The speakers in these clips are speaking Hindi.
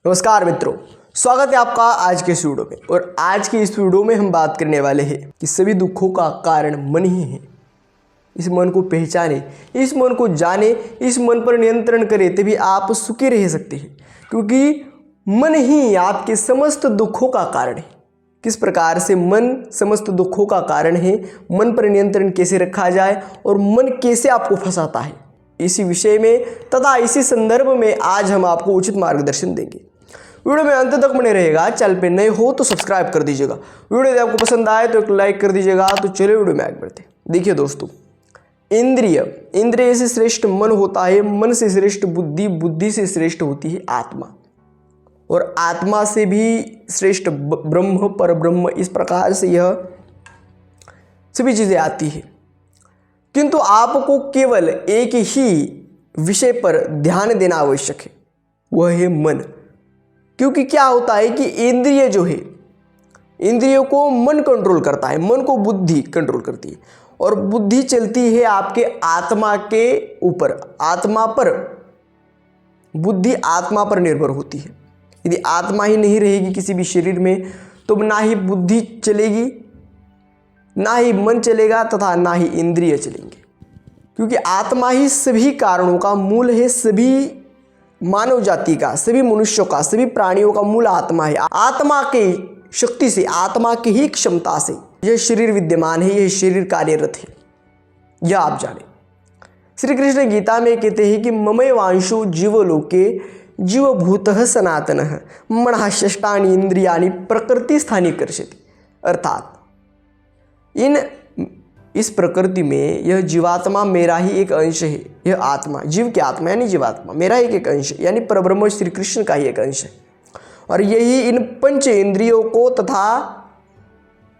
नमस्कार मित्रों, स्वागत है आपका आज के इस वीडियो में। और आज की इस वीडियो में हम बात करने वाले हैं कि सभी दुखों का कारण मन ही है। इस मन को पहचाने, इस मन को जाने, इस मन पर नियंत्रण करें, तभी आप सुखी रह सकते हैं, क्योंकि मन ही आपके समस्त दुखों का कारण है। किस प्रकार से मन समस्त दुखों का कारण है, मन पर नियंत्रण कैसे रखा जाए और मन कैसे आपको फंसाता है, इसी विषय में तथा इसी संदर्भ में आज हम आपको उचित मार्गदर्शन देंगे। वीडियो में अंत तक बने रहेगा। चैनल पे नए हो तो सब्सक्राइब कर दीजिएगा। वीडियो यदि आपको पसंद आए तो एक लाइक कर दीजिएगा। तो चलिए वीडियो में आगे बढ़ते हैं। देखिए दोस्तों, इंद्रिय से श्रेष्ठ मन होता है, मन से श्रेष्ठ बुद्धि, बुद्धि से श्रेष्ठ होती है आत्मा, और आत्मा से भी श्रेष्ठ ब्रह्म, पर ब्रह्म। इस प्रकार से यह सभी चीजें आती है, किंतु आपको केवल एक ही विषय पर ध्यान देना आवश्यक है, वह है मन। क्योंकि क्या होता है कि इंद्रिय जो है, इंद्रियों को मन कंट्रोल करता है, मन को बुद्धि कंट्रोल करती है, और बुद्धि चलती है आपके आत्मा के ऊपर, आत्मा पर। बुद्धि आत्मा पर निर्भर होती है। यदि आत्मा ही नहीं रहेगी किसी भी शरीर में, तो ना ही बुद्धि चलेगी, ना ही मन चलेगा, तथा ना ही इंद्रिय चलेंगे। क्योंकि आत्मा ही सभी कारणों का मूल है, सभी मानव जाति का, सभी मनुष्यों का, सभी प्राणियों का मूल आत्मा है। आत्मा की शक्ति से, आत्मा की ही क्षमता से यह शरीर विद्यमान है, यह शरीर कार्यरत है, यह आप जाने। श्री कृष्ण गीता में कहते हैं कि ममय वांशो जीवलोके जीवभूतः सनातनः मनः षष्ठानि इंद्रियाणि प्रकृति स्थानी कर्षति। अर्थात इस प्रकृति में यह जीवात्मा मेरा ही एक अंश है। यह आत्मा, जीव की आत्मा यानी जीवात्मा मेरा ही एक अंश है, यानी परब्रह्म श्री कृष्ण का ही एक अंश है। और यही इन पंच इंद्रियों को तथा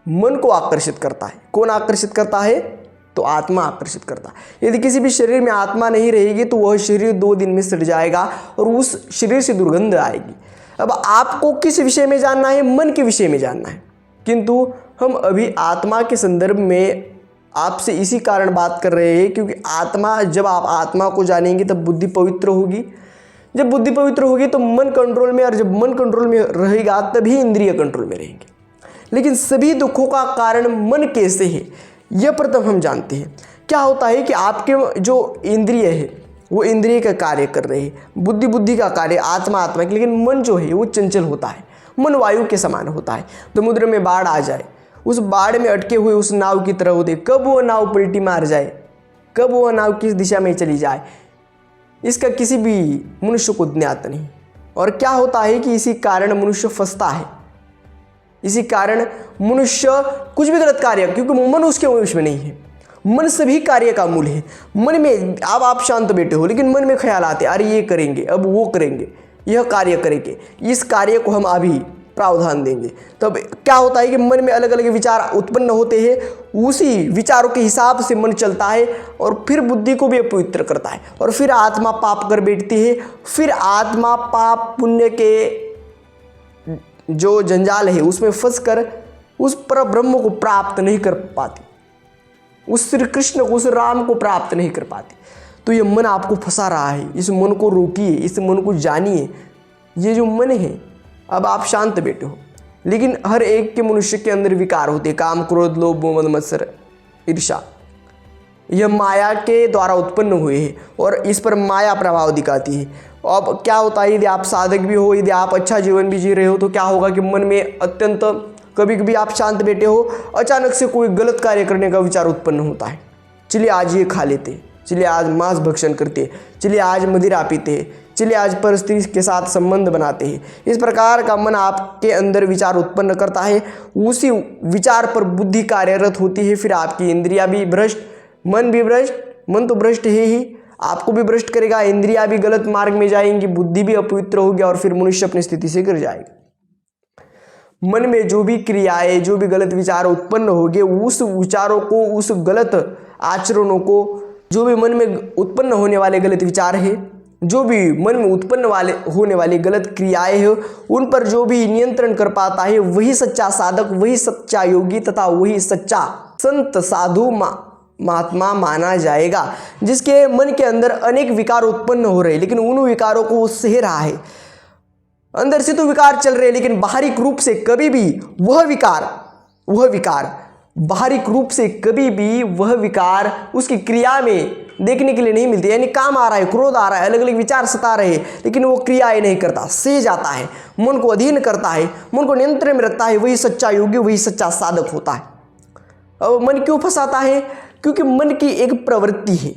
मन को आकर्षित करता है। कौन आकर्षित करता है? तो आत्मा आकर्षित करता है। यदि किसी भी शरीर में आत्मा नहीं रहेगी तो वह शरीर 2 दिन में सड़ जाएगा और उस शरीर से दुर्गंध आएगी। अब आपको किस विषय में जानना है? मन के विषय में जानना है। किंतु हम अभी आत्मा के संदर्भ में आपसे इसी कारण बात कर रहे हैं, क्योंकि आत्मा, जब आप आत्मा को जानेंगे तब बुद्धि पवित्र होगी। जब बुद्धि पवित्र होगी तो मन कंट्रोल में, और जब मन कंट्रोल में रहेगा तभी इंद्रिय कंट्रोल में रहेंगे। लेकिन सभी दुखों का कारण मन कैसे है, यह प्रथम हम जानते हैं। क्या होता है कि आपके जो इंद्रिय है वो इंद्रिय का कार्य कर रहे हैं, बुद्धि बुद्धि का कार्य, आत्मा आत्मा की। लेकिन मन जो है वो चंचल होता है, मन वायु के समान होता है। समुद्र में बाढ़ आ जाए, उस बाढ़ में अटके हुए उस नाव की तरह होते, कब वो नाव पलटी मार जाए, कब वो नाव किस दिशा में चली जाए, इसका किसी भी मनुष्य को ज्ञात नहीं। और क्या होता है कि इसी कारण मनुष्य फंसता है, इसी कारण मनुष्य कुछ भी गलत कार्य, क्योंकि मन उसके वश में नहीं है। मन सभी कार्य का मूल है। मन में अब आप शांत बैठे हो, लेकिन मन में ख्याल आते, अरे ये करेंगे, अब वो करेंगे, यह कार्य करेंगे, इस कार्य को हम अभी प्रावधान देंगे। तब क्या होता है कि मन में अलग अलग विचार उत्पन्न होते हैं, उसी विचारों के हिसाब से मन चलता है, और फिर बुद्धि को भी अपवित्र करता है, और फिर आत्मा पाप कर बैठती है। फिर आत्मा पाप पुण्य के जो जंजाल है उसमें फंसकर उस पर ब्रह्म को प्राप्त नहीं कर पाती, उस श्री कृष्ण को, उस राम को प्राप्त नहीं कर पाती। तो ये मन आपको फंसा रहा है। इस मन को रोकिए, इस मन को जानिए। ये जो मन है, अब आप शांत बैठे हो, लेकिन हर एक के मनुष्य के अंदर विकार होते हैं, काम, क्रोध, लोभ, मोह, मद, मत्सर, ईर्ष्या। यह माया के द्वारा उत्पन्न हुए हैं और इस पर माया प्रभाव दिखाती है। अब क्या होता है, यदि आप साधक भी हो, यदि आप अच्छा जीवन भी जी रहे हो, तो क्या होगा कि मन में अत्यंत, कभी कभी आप शांत बैठे हो, अचानक से कोई गलत कार्य करने का विचार उत्पन्न होता है। चलिए आज ये खा लेते, चलिए आज मांस भक्षण करते, चलिए आज मदिरा पीते, चलिए आज पर स्त्री के साथ संबंध बनाते हैं। इस प्रकार का मन आपके अंदर विचार उत्पन्न करता है, उसी विचार पर बुद्धि कार्यरत होती है। फिर आपकी इंद्रियां भी भ्रष्ट, मन भी भ्रष्ट, मन तो भ्रष्ट है ही, आपको भी भ्रष्ट करेगा, इंद्रियां भी गलत मार्ग में जाएंगी, बुद्धि भी अपवित्र होगी, और फिर मनुष्य अपनी स्थिति से गिर जाएगा। मन में जो भी क्रियाएं, जो भी गलत विचार उत्पन्न होंगे, उस विचारों को, उस गलत आचरणों को, जो भी मन में उत्पन्न होने वाले गलत विचार है, जो भी मन में उत्पन्न होने वाली गलत क्रियाएं हैं, उन पर जो भी नियंत्रण कर पाता है, वही सच्चा साधक, वही सच्चा योगी तथा वही सच्चा संत साधु महात्मा माना जाएगा, जिसके मन के अंदर अनेक विकार उत्पन्न हो रहे हैं, लेकिन उन विकारों को वो सह रहा है। अंदर से तो विकार चल रहे हैं, लेकिन बाहरिक रूप से कभी भी वह विकार बाहरिक रूप से कभी भी वह विकार उसकी क्रिया में देखने के लिए नहीं मिलती। यानी काम आ रहा है, क्रोध आ रहा है, अलग अलग विचार सता रहे हैं, लेकिन वो क्रियाएं नहीं करता, सह जाता है, मन को अधीन करता है, मन को नियंत्रण में रखता है। वही सच्चा योगी, वही सच्चा साधक होता है। अब मन क्यों फंसाता है? क्योंकि मन की एक प्रवृत्ति है।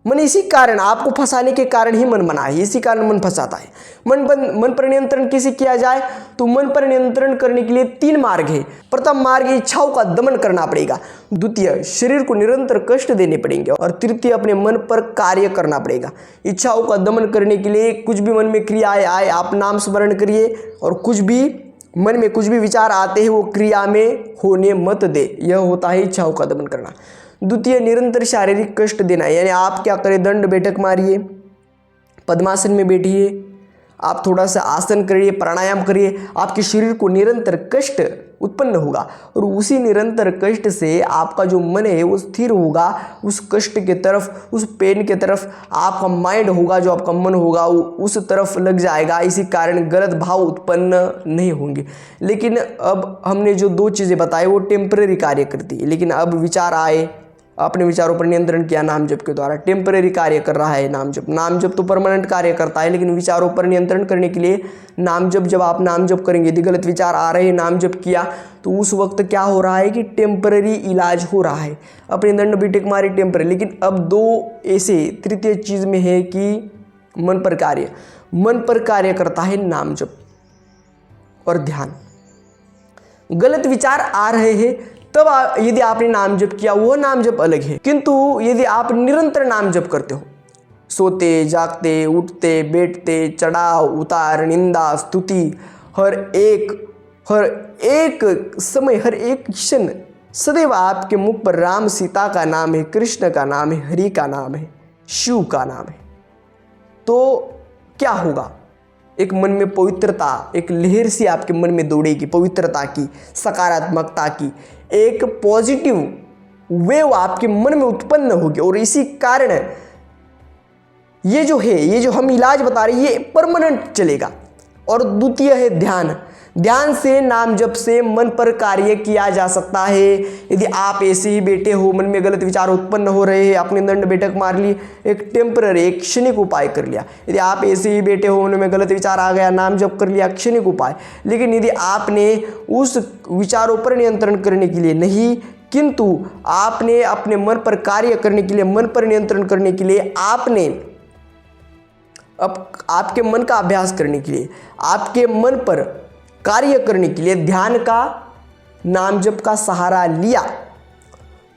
मन इसी कारण, आपको फंसाने के कारण ही मन बना है, इसी कारण मन फंसाता है। मन पर नियंत्रण कैसे किया जाए? तो मन पर नियंत्रण करने के लिए 3 मार्ग है। प्रथम मार्ग, इच्छाओं का दमन करना पड़ेगा। द्वितीय, शरीर को निरंतर कष्ट देने पड़ेंगे। और तृतीय, अपने मन पर कार्य करना पड़ेगा। इच्छाओं का दमन करने के लिए कुछ भी मन में क्रियाएं आए, आप नाम स्मरण करिए, और कुछ भी मन में कुछ भी विचार आते हैं वो क्रिया में होने मत दे। यह होता है इच्छाओं का दमन करना। द्वितीय, निरंतर शारीरिक कष्ट देना। यानी आप क्या करें? दंड बैठक मारिए, पद्मासन में बैठिए, आप थोड़ा सा आसन करिए, प्राणायाम करिए, आपके शरीर को निरंतर कष्ट उत्पन्न होगा। और उसी निरंतर कष्ट से आपका जो मन है वो स्थिर होगा, उस कष्ट के तरफ, उस पेन के तरफ आपका माइंड होगा, जो आपका मन होगा वो उस तरफ लग जाएगा। इसी कारण गलत भाव उत्पन्न नहीं होंगे। लेकिन अब हमने जो 2 चीज़ें बताई वो टेम्परेरी कार्य करती है, लेकिन अब विचार आए, अपने विचारों पर नियंत्रण किया नाम जप के द्वारा, टेम्परेरी कार्य कर रहा है नाम जप। नाम जप तो परमानेंट कार्य करता है, लेकिन विचारों पर नियंत्रण करने के लिए नाम जप, जब आप नाम जप करेंगे, यदि गलत विचार आ रहे हैं, नाम जप किया, तो उस वक्त क्या हो रहा है कि टेम्परेरी इलाज हो रहा है। अपने दंड बीटेक मारी टेम्परेरी। लेकिन अब 2 ऐसे तृतीय चीज़ में है कि मन पर कार्य करता है नाम जप और ध्यान। गलत विचार आ रहे हैं तब यदि आपने नाम जप किया, वो नाम जप अलग है। किंतु यदि आप निरंतर नाम जप करते हो, सोते जागते, उठते बैठते, चढ़ाव उतार, निंदा स्तुति, हर एक समय, हर एक क्षण सदैव आपके मुख पर राम सीता का नाम है, कृष्ण का नाम है, हरि का नाम है, शिव का नाम है, तो क्या होगा? एक मन में पवित्रता, एक लहर सी आपके मन में दौड़ेगी, पवित्रता की, सकारात्मकता की, एक पॉजिटिव वेव आपके मन में उत्पन्न होगी। और इसी कारण ये जो हम इलाज बता रहे हैं, ये परमानेंट चलेगा। और द्वितीय है ध्यान। ध्यान से, नाम जप से मन पर कार्य किया जा सकता है। यदि आप ऐसे ही बैठे हो, मन में गलत विचार उत्पन्न हो रहे हैं, आपने दंड बैठक मार ली, एक टेम्पररी, एक क्षणिक उपाय कर लिया। यदि आप ऐसे ही बैठे हो, मन में गलत विचार आ गया, नाम जप कर लिया, क्षणिक उपाय। लेकिन यदि आपने उस विचारों पर नियंत्रण करने के लिए नहीं, किंतु आपने अपने मन पर कार्य करने के लिए, मन पर नियंत्रण करने के लिए, आपने अब आपके मन का अभ्यास करने के लिए, आपके मन पर कार्य करने के लिए ध्यान का, नाम जप का सहारा लिया,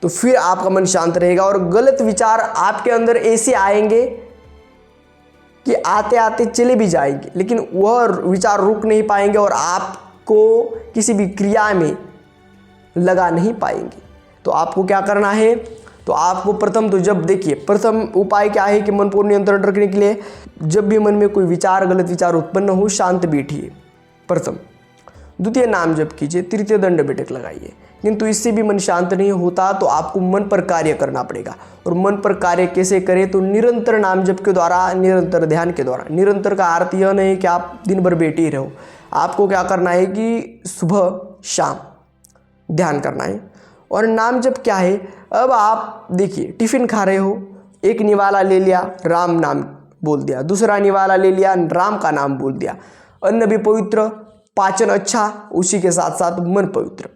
तो फिर आपका मन शांत रहेगा। और गलत विचार आपके अंदर ऐसे आएंगे कि आते आते चले भी जाएंगे, लेकिन वह विचार रुक नहीं पाएंगे और आपको किसी भी क्रिया में लगा नहीं पाएंगे। तो आपको क्या करना है? तो आपको प्रथम तो जब देखिए, प्रथम उपाय क्या है कि मन पर नियंत्रण रखने के लिए, जब भी मन में कोई विचार, गलत विचार उत्पन्न हो, शांत बैठिए प्रथम। द्वितीय, नाम जप कीजिए। तृतीय, दंड बैठक लगाइए। किंतु इससे भी मन शांत नहीं होता तो आपको मन पर कार्य करना पड़ेगा। और मन पर कार्य कैसे करें? तो निरंतर नाम जप के द्वारा, निरंतर ध्यान के द्वारा। निरंतर का अर्थ यह नहीं कि आप दिन भर बैठे ही रहो। आपको क्या करना है कि सुबह शाम ध्यान करना है। और नाम जप क्या है? अब आप देखिए, टिफिन खा रहे हो, एक निवाला ले लिया, राम नाम बोल दिया, दूसरा निवाला ले लिया, राम का नाम बोल दिया। अन्न भी पवित्र, पाचन अच्छा, उसी के साथ साथ मन पवित्र।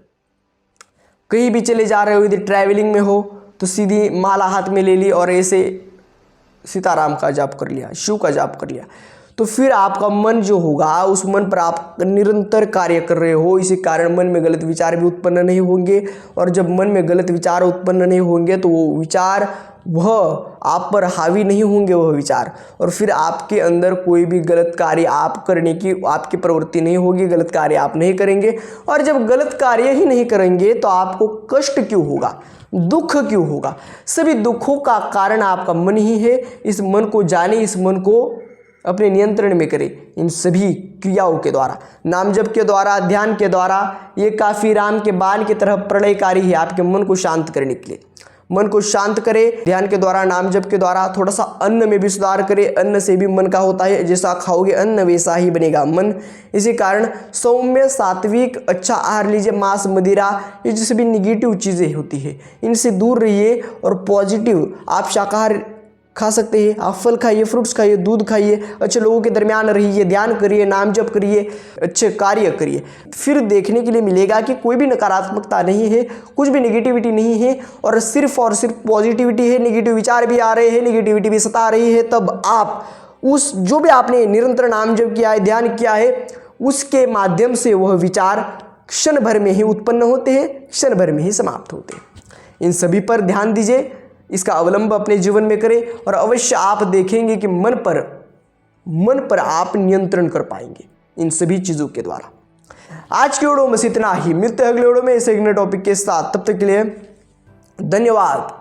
कहीं भी चले जा रहे हो, यदि ट्रैवलिंग में हो तो सीधी माला हाथ में ले ली और ऐसे सीताराम का जाप कर लिया, शिव का जाप कर लिया, तो फिर आपका मन जो होगा, उस मन पर आप निरंतर कार्य कर रहे हो। इसी कारण मन में गलत विचार भी उत्पन्न नहीं होंगे। और जब मन में गलत विचार उत्पन्न नहीं होंगे तो वो विचार, वह आप पर हावी नहीं होंगे वह विचार, और फिर आपके अंदर कोई भी गलत कार्य आप करने की आपकी प्रवृत्ति नहीं होगी, गलत कार्य आप नहीं करेंगे। और जब गलत कार्य ही नहीं करेंगे तो आपको कष्ट क्यों होगा, दुख क्यों होगा? सभी दुखों का कारण आपका मन ही है। इस मन को जाने, इस मन को अपने नियंत्रण में करें इन सभी क्रियाओं के द्वारा, नाम जप के द्वारा, ध्यान के द्वारा। ये काफ़ी राम के बाण की तरह प्रलयकारी है आपके मन को शांत करने के लिए। मन को शांत करें ध्यान के द्वारा, नाम जप के द्वारा। थोड़ा सा अन्न में भी सुधार करें, अन्न से भी मन का होता है, जैसा खाओगे अन्न वैसा ही बनेगा मन। इसी कारण सौम्य सात्विक अच्छा आहार लीजिए, मांस मदिरा ये जैसे भी निगेटिव चीज़ें होती है इनसे दूर रहिए, और पॉजिटिव आप शाकाहार खा सकते हैं, आप फल खाइए, फ्रूट्स खाइए, दूध खाइए, अच्छे लोगों के दरमियान रहिए, ध्यान करिए, नाम जप करिए, अच्छे कार्य करिए। फिर देखने के लिए मिलेगा कि कोई भी नकारात्मकता नहीं है, कुछ भी नेगेटिविटी नहीं है, और सिर्फ पॉजिटिविटी है। नेगेटिव विचार भी आ रहे हैं, नेगेटिविटी भी सता रही है, तब आप उस जो भी आपने निरंतर नाम जप किया है, ध्यान किया है, उसके माध्यम से वह विचार क्षण भर में ही उत्पन्न होते हैं, क्षण भर में ही समाप्त होते हैं। इन सभी पर ध्यान दीजिए, इसका अवलंब अपने जीवन में करें, और अवश्य आप देखेंगे कि मन पर आप नियंत्रण कर पाएंगे इन सभी चीज़ों के द्वारा। आज की वीडियो में इतना ही, मिलते हैं अगले वीडियो में ऐसे एक नए टॉपिक के साथ। तब तक के लिए धन्यवाद।